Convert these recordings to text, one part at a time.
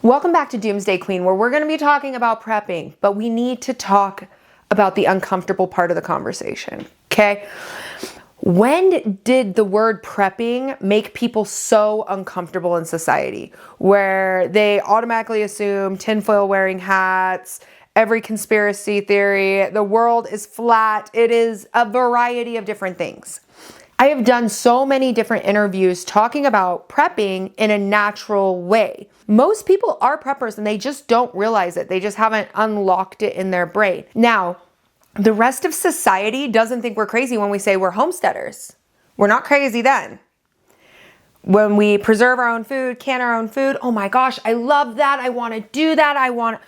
Welcome back to Doomsday Queen, where we're going to be talking about prepping, but we need to talk about the uncomfortable part of the conversation, okay? When did the word prepping make people so uncomfortable in society, where they automatically assume tinfoil wearing hats, every conspiracy theory, the world is flat, it is a variety of different things? I have done so many different interviews talking about prepping in a natural way. Most people are preppers and they just don't realize it. They just haven't unlocked it in their brain. Now, the rest of society doesn't think we're crazy when we say we're homesteaders. We're not crazy then. When we preserve our own food, can our own food, oh my gosh, I love that. I want to do that. I want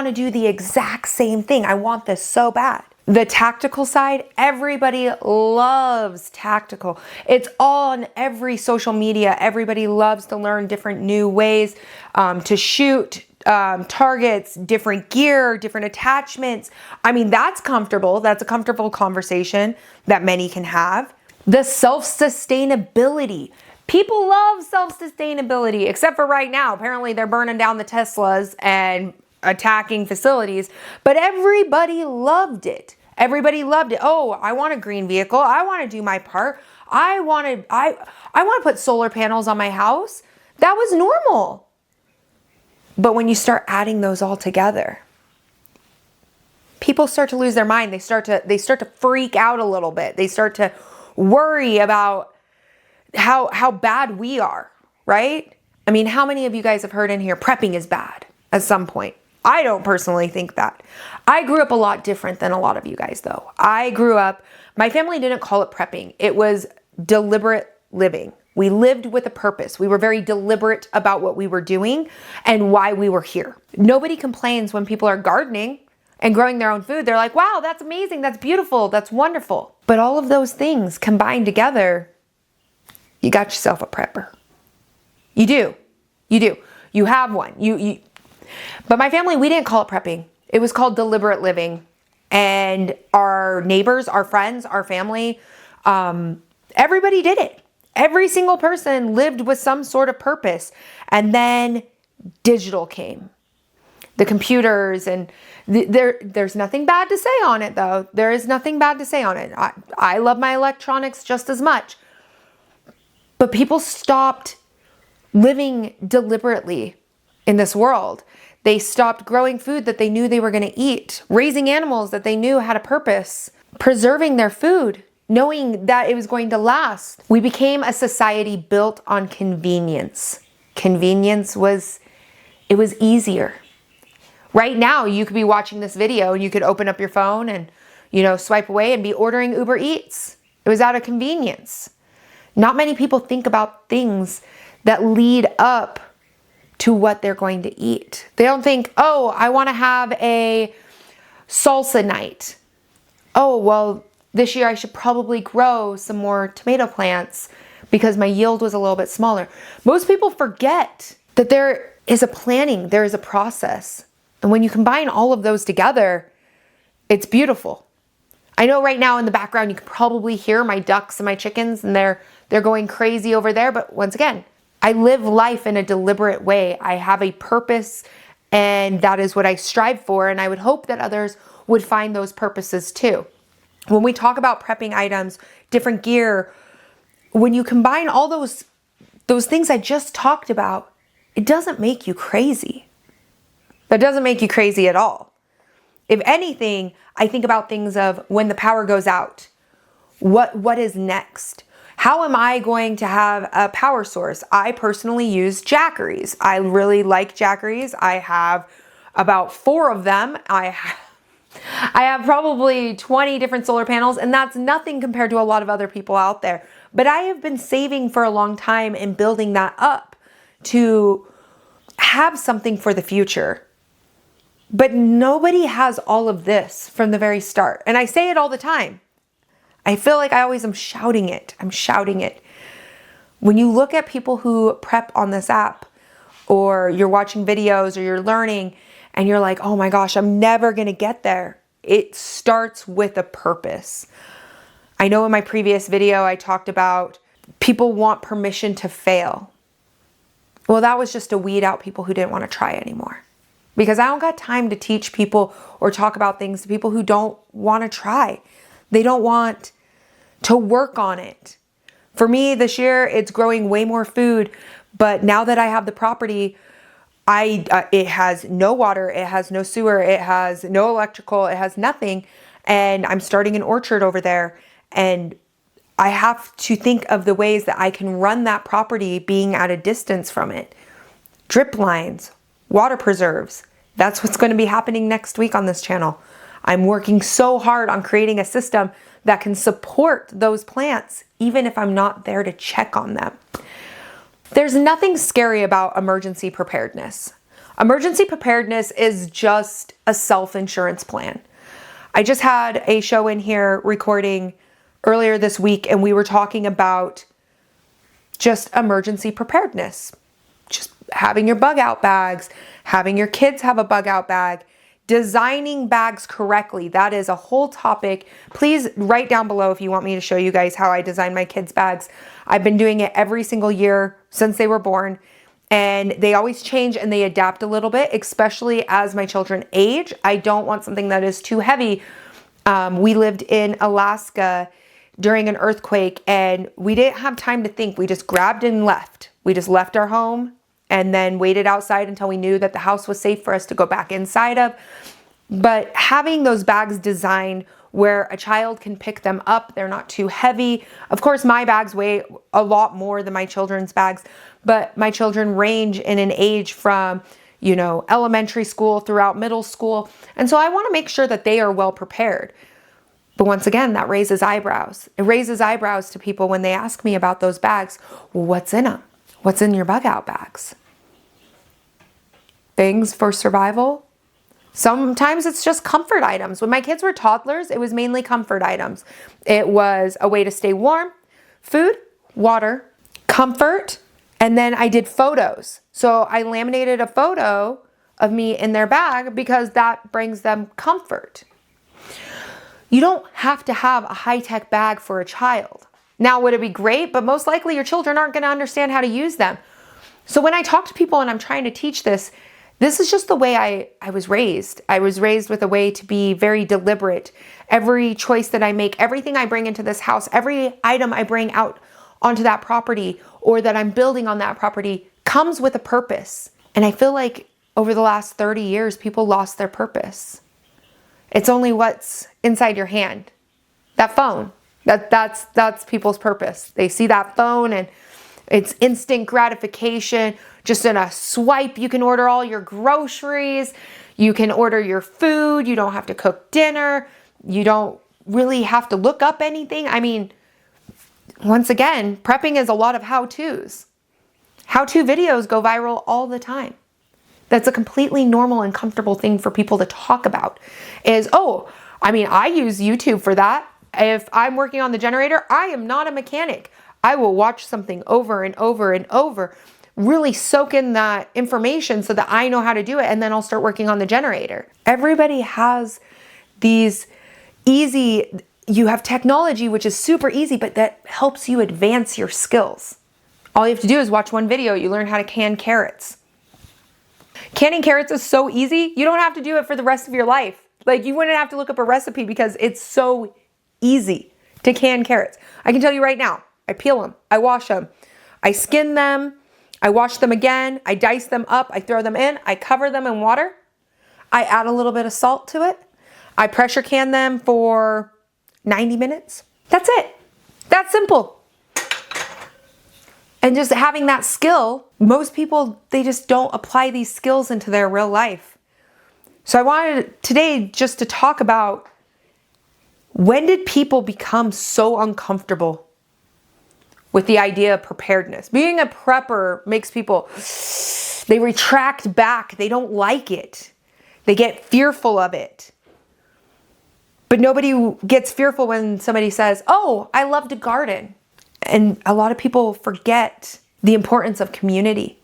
to do the exact same thing. I want this so bad. The tactical side, everybody loves tactical. It's on every social media. Everybody loves to learn different new ways to shoot targets, different gear, different attachments. I mean, that's comfortable. That's a comfortable conversation that many can have. The self-sustainability. People love self-sustainability, except for right now. Apparently they're burning down the Teslas and attacking facilities, but everybody loved it. Everybody loved it. Oh, I want a green vehicle. I want to do my part. I want to put solar panels on my house. That was normal. But when you start adding those all together, people start to lose their mind. They start to freak out a little bit. They start to worry about how bad we are, right? I mean, how many of you guys have heard in here prepping is bad at some point? I don't personally think that. I grew up a lot different than a lot of you guys though. My family didn't call it prepping. It was deliberate living. We lived with a purpose. We were very deliberate about what we were doing and why we were here. Nobody complains when people are gardening and growing their own food. They're like, wow, that's amazing. That's beautiful. That's wonderful. But all of those things combined together, you got yourself a prepper. You do. You do. You have one. But my family, we didn't call it prepping. It was called deliberate living. And our neighbors, our friends, our family, everybody did it. Every single person lived with some sort of purpose. And then digital came. The computers and there's nothing bad to say on it though. There is nothing bad to say on it. I love my electronics just as much. But people stopped living deliberately in this world. They stopped growing food that they knew they were going to eat, raising animals that they knew had a purpose, preserving their food, knowing that it was going to last. We became a society built on convenience. Convenience was easier. Right now, you could be watching this video and you could open up your phone and, swipe away and be ordering Uber Eats. It was out of convenience. Not many people think about things that lead up to what they're going to eat. They don't think, oh, I want to have a salsa night. Oh, well, this year I should probably grow some more tomato plants because my yield was a little bit smaller. Most people forget that there is a planning, there is a process. And when you combine all of those together, it's beautiful. I know right now in the background, you can probably hear my ducks and my chickens and they're going crazy over there. But once again, I live life in a deliberate way. I have a purpose and that is what I strive for. And I would hope that others would find those purposes too. When we talk about prepping items, different gear, when you combine all those things I just talked about, it doesn't make you crazy. That doesn't make you crazy at all. If anything, I think about things of when the power goes out, what is next? How am I going to have a power source? I personally use Jackeries. I really like Jackeries. I have about 4 of them. I have probably 20 different solar panels, and that's nothing compared to a lot of other people out there. But I have been saving for a long time and building that up to have something for the future. But nobody has all of this from the very start. And I say it all the time. I feel like I always am shouting it. I'm shouting it. When you look at people who prep on this app, or you're watching videos, or you're learning, and you're like, oh my gosh, I'm never going to get there. It starts with a purpose. I know in my previous video, I talked about people want permission to fail. Well, that was just to weed out people who didn't want to try anymore. Because I don't got time to teach people or talk about things to people who don't want to try. They don't want to work on it. For me this year, it's growing way more food. But now that I have the property, it has no water, it has no sewer, it has no electrical, it has nothing. And I'm starting an orchard over there. And I have to think of the ways that I can run that property being at a distance from it. Drip lines, water preserves. That's what's going to be happening next week on this channel. I'm working so hard on creating a system that can support those plants, even if I'm not there to check on them. There's nothing scary about emergency preparedness. Emergency preparedness is just a self-insurance plan. I just had a show in here recording earlier this week, and we were talking about just emergency preparedness. Just having your bug out bags, having your kids have a bug out bag, designing bags correctly. That is a whole topic. Please write down below if you want me to show you guys how I design my kids' bags. I've been doing it every single year since they were born, and they always change and they adapt a little bit, especially as my children age. I don't want something that is too heavy. We lived in Alaska during an earthquake, and we didn't have time to think. We just grabbed and left. We just left our home and then waited outside until we knew that the house was safe for us to go back inside of. But having those bags designed where a child can pick them up, they're not too heavy. Of course, my bags weigh a lot more than my children's bags, but my children range in an age from, you know, elementary school throughout middle school. And so I want to make sure that they are well prepared. But once again, that raises eyebrows. It raises eyebrows to people when they ask me about those bags. Well, what's in them? What's in your bug out bags? Things for survival? Sometimes it's just comfort items. When my kids were toddlers, it was mainly comfort items. It was a way to stay warm, food, water, comfort, and then I did photos. So I laminated a photo of me in their bag because that brings them comfort. You don't have to have a high-tech bag for a child. Now, would it be great? But most likely your children aren't going to understand how to use them. So when I talk to people and I'm trying to teach this, this is just the way I was raised. I was raised with a way to be very deliberate. Every choice that I make, everything I bring into this house, every item I bring out onto that property or that I'm building on that property comes with a purpose. And I feel like over the last 30 years, people lost their purpose. It's only what's inside your hand. That phone, that's people's purpose. They see that phone and it's instant gratification. Just in a swipe, you can order all your groceries. You can order your food. You don't have to cook dinner. You don't really have to look up anything. I mean, once again, prepping is a lot of how-tos. How-to videos go viral all the time. That's a completely normal and comfortable thing for people to talk about is, oh, I mean, I use YouTube for that. If I'm working on the generator, I am not a mechanic. I will watch something over and over and over, really soak in that information so that I know how to do it, and then I'll start working on the generator. Everybody has these easy, you have technology, which is super easy, but that helps you advance your skills. All you have to do is watch one video. You learn how to can carrots. Canning carrots is so easy. You don't have to do it for the rest of your life. Like, you wouldn't have to look up a recipe because it's so easy to can carrots. I can tell you right now, I peel them, I wash them, I skin them, I wash them again, I dice them up, I throw them in, I cover them in water, I add a little bit of salt to it, I pressure can them for 90 minutes. That's it. That's simple. And just having that skill, most people, they just don't apply these skills into their real life. So I wanted today just to talk about, when did people become so uncomfortable with the idea of preparedness? Being a prepper makes people, they retract back. They don't like it. They get fearful of it. But nobody gets fearful when somebody says, oh, I love to garden. And a lot of people forget the importance of community.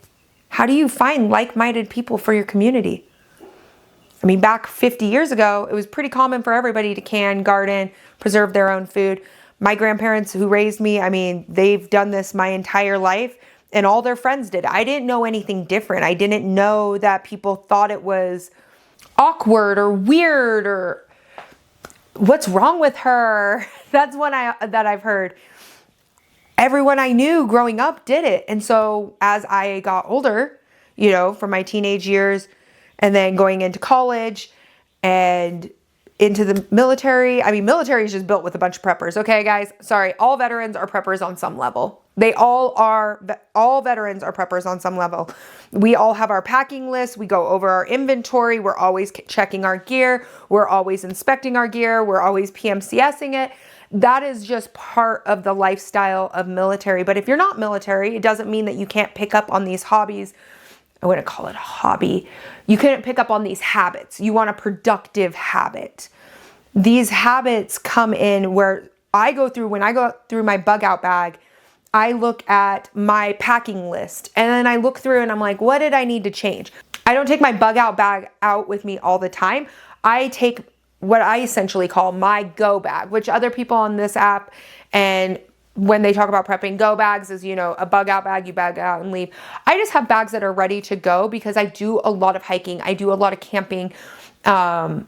How do you find like-minded people for your community? I mean, back 50 years ago, it was pretty common for everybody to can, garden, preserve their own food. My grandparents who raised me, I mean, they've done this my entire life. and all their friends did. I didn't know anything different. I didn't know that people thought it was awkward or weird or what's wrong with her. That's one that I've heard. Everyone I knew growing up did it. And so as I got older, you know, from my teenage years and then going into college and into the military. I mean, military is just built with a bunch of preppers. Okay, guys, sorry. All veterans are preppers on some level. They all are, all veterans are preppers on some level. We all have our packing list. We go over our inventory. We're always checking our gear. We're always inspecting our gear. We're always PMCSing it. That is just part of the lifestyle of military. But if you're not military, it doesn't mean that you can't pick up on these hobbies. I wouldn't call it a hobby. You couldn't pick up on these habits. You want a productive habit. These habits come in where I go through, when I go through my bug out bag, I look at my packing list and then I look through and I'm like, what did I need to change? I don't take my bug out bag out with me all the time. I take what I essentially call my go bag, which other people on this app and when they talk about prepping, go bags is, you know, a bug out bag, you bag out and leave. I just have bags that are ready to go because I do a lot of hiking. I do a lot of camping. I'm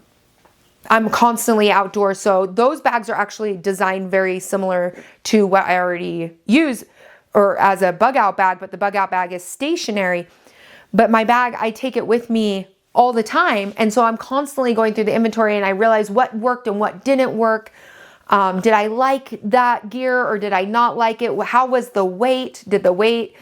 constantly outdoors. So those bags are actually designed very similar to what I already use or as a bug out bag, but the bug out bag is stationary. But my bag, I take it with me all the time. And so I'm constantly going through the inventory and I realize what worked and what didn't work. Did I like that gear or did I not like it? How was the weight? Did the weight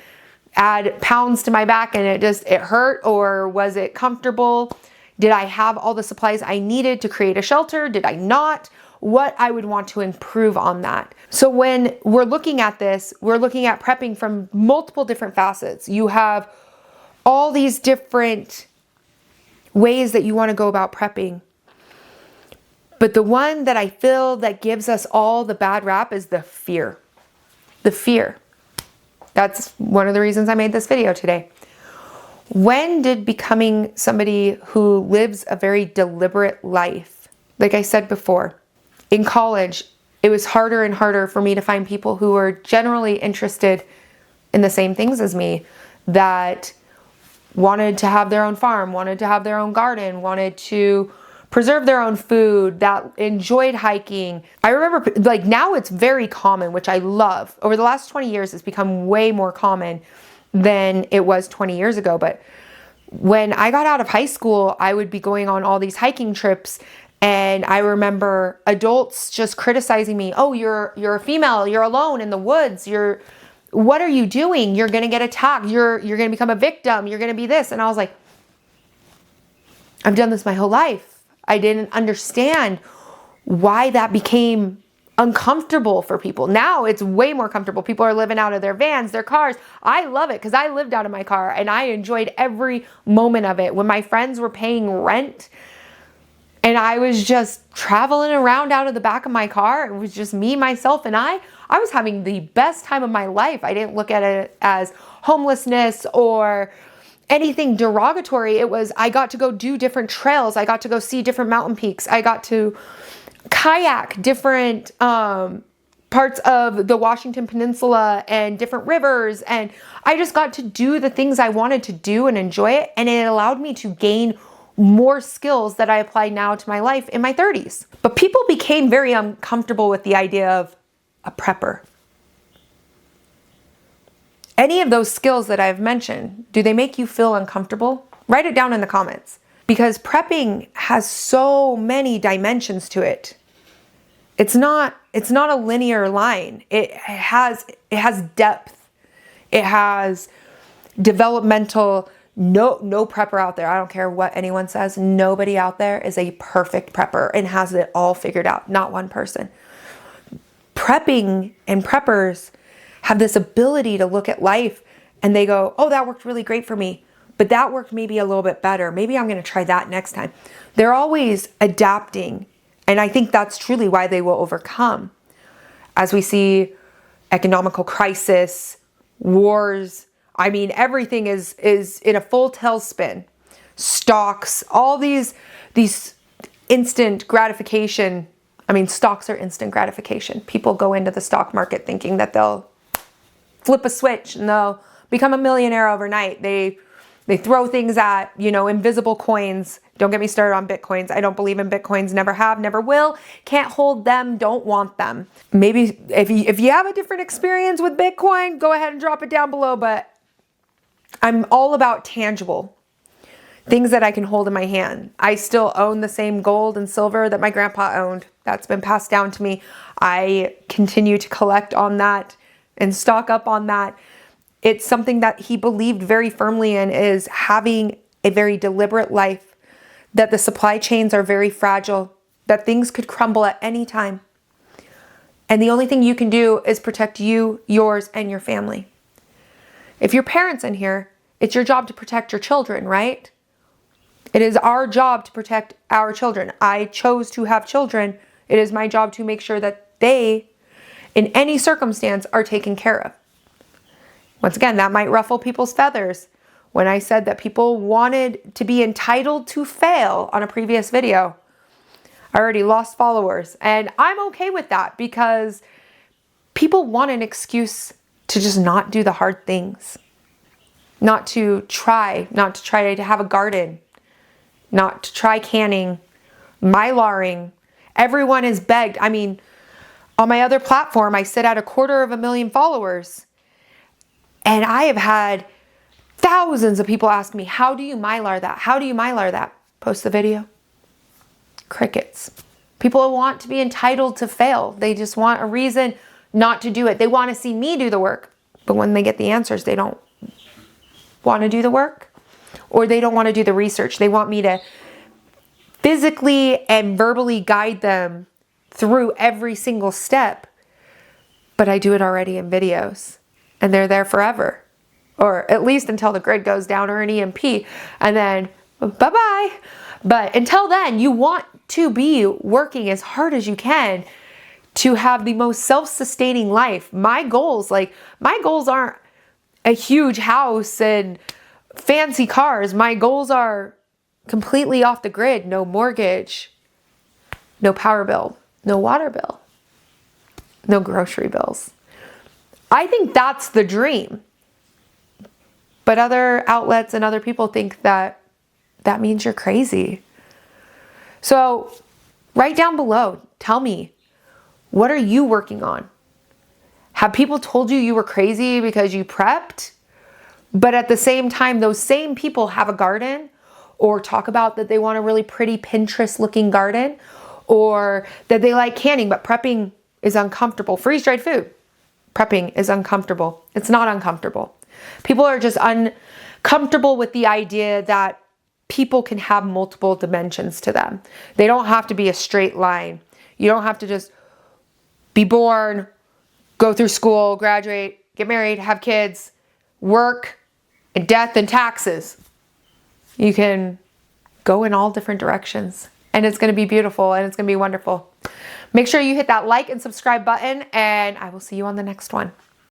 add pounds to my back and it hurt, or was it comfortable? Did I have all the supplies I needed to create a shelter? Did I not? What I would want to improve on that. So when we're looking at this, we're looking at prepping from multiple different facets. You have all these different ways that you want to go about prepping. But the one that I feel that gives us all the bad rap is the fear. The fear. That's one of the reasons I made this video today. When did becoming somebody who lives a very deliberate life, like I said before, in college, it was harder and harder for me to find people who were generally interested in the same things as me, that wanted to have their own farm, wanted to have their own garden, wanted to preserve their own food, that enjoyed hiking. I remember, like, now it's very common, which I love. Over the last 20 years, it's become way more common than it was 20 years ago. But when I got out of high school, I would be going on all these hiking trips. And I remember adults just criticizing me. Oh, you're a female, you're alone in the woods. What are you doing? You're going to get attacked. You're going to become a victim. You're going to be this. And I was like, I've done this my whole life. I didn't understand why that became uncomfortable for people. Now it's way more comfortable. People are living out of their vans, their cars. I love it because I lived out of my car and I enjoyed every moment of it. When my friends were paying rent and I was just traveling around out of the back of my car, it was just me, myself, and I was having the best time of my life. I didn't look at it as homelessness or anything derogatory. It was, I got to go do different trails. I got to go see different mountain peaks. I got to kayak different parts of the Washington Peninsula and different rivers. And I just got to do the things I wanted to do and enjoy it. And it allowed me to gain more skills that I apply now to my life in my 30s. But people became very uncomfortable with the idea of a prepper. Any of those skills that I've mentioned, do they make you feel uncomfortable? Write it down in the comments, because prepping has so many dimensions to it. It's not a linear line. It has depth. It has developmental. No prepper out there, I don't care what anyone says, nobody out there is a perfect prepper and has it all figured out. Not one person. Prepping and preppers have this ability to look at life and they go, oh, that worked really great for me, but that worked maybe a little bit better. Maybe I'm going to try that next time. They're always adapting. And I think that's truly why they will overcome. As we see economical crisis, wars, I mean, everything is in a full tailspin. Stocks, all these instant gratification. I mean, stocks are instant gratification. People go into the stock market thinking that they'll flip a switch and they'll become a millionaire overnight. They throw things at, you know, invisible coins. Don't get me started on Bitcoins. I don't believe in Bitcoins. Never have, never will. Can't hold them, don't want them. Maybe if you have a different experience with Bitcoin, go ahead and drop it down below. But I'm all about tangible things that I can hold in my hand. I still own the same gold and silver that my grandpa owned. That's been passed down to me. I continue to collect on that and stock up on that. It's something that he believed very firmly in, is having a very deliberate life, that the supply chains are very fragile, that things could crumble at any time. And the only thing you can do is protect you, yours, and your family. If your parents in here, it's your job to protect your children, right? It is our job to protect our children. I chose to have children. It is my job to make sure that they, in any circumstance, are taken care of. Once again, that might ruffle people's feathers. When I said that people wanted to be entitled to fail on a previous video, I already lost followers. And I'm okay with that, because people want an excuse to just not do the hard things. Not to try to have a garden, not to try canning, mylaring. Everyone is begged. I mean, on my other platform, I sit at 250,000 followers. And I have had thousands of people ask me, how do you mylar that? How do you mylar that? Post the video. Crickets. People want to be entitled to fail. They just want a reason not to do it. They want to see me do the work. But when they get the answers, they don't want to do the work, or they don't want to do the research. They want me to physically and verbally guide them through every single step. But I do it already in videos. And they're there forever, or at least until the grid goes down or an EMP, and then bye-bye. But until then, you want to be working as hard as you can to have the most self-sustaining life. My goals aren't a huge house and fancy cars. My goals are completely off the grid. No mortgage, no power bill, no water bill, no grocery bills. I think that's the dream. But other outlets and other people think that that means you're crazy. So write down below. Tell me, what are you working on? Have people told you you were crazy because you prepped? But at the same time, those same people have a garden, or talk about that they want a really pretty Pinterest looking garden, or that they like canning, but prepping is uncomfortable. Freeze-dried food. Prepping is uncomfortable. It's not uncomfortable. People are just uncomfortable with the idea that people can have multiple dimensions to them. They don't have to be a straight line. You don't have to just be born, go through school, graduate, get married, have kids, work, and death and taxes. You can go in all different directions, and it's going to be beautiful, and it's going to be wonderful. Make sure you hit that like and subscribe button, and I will see you on the next one.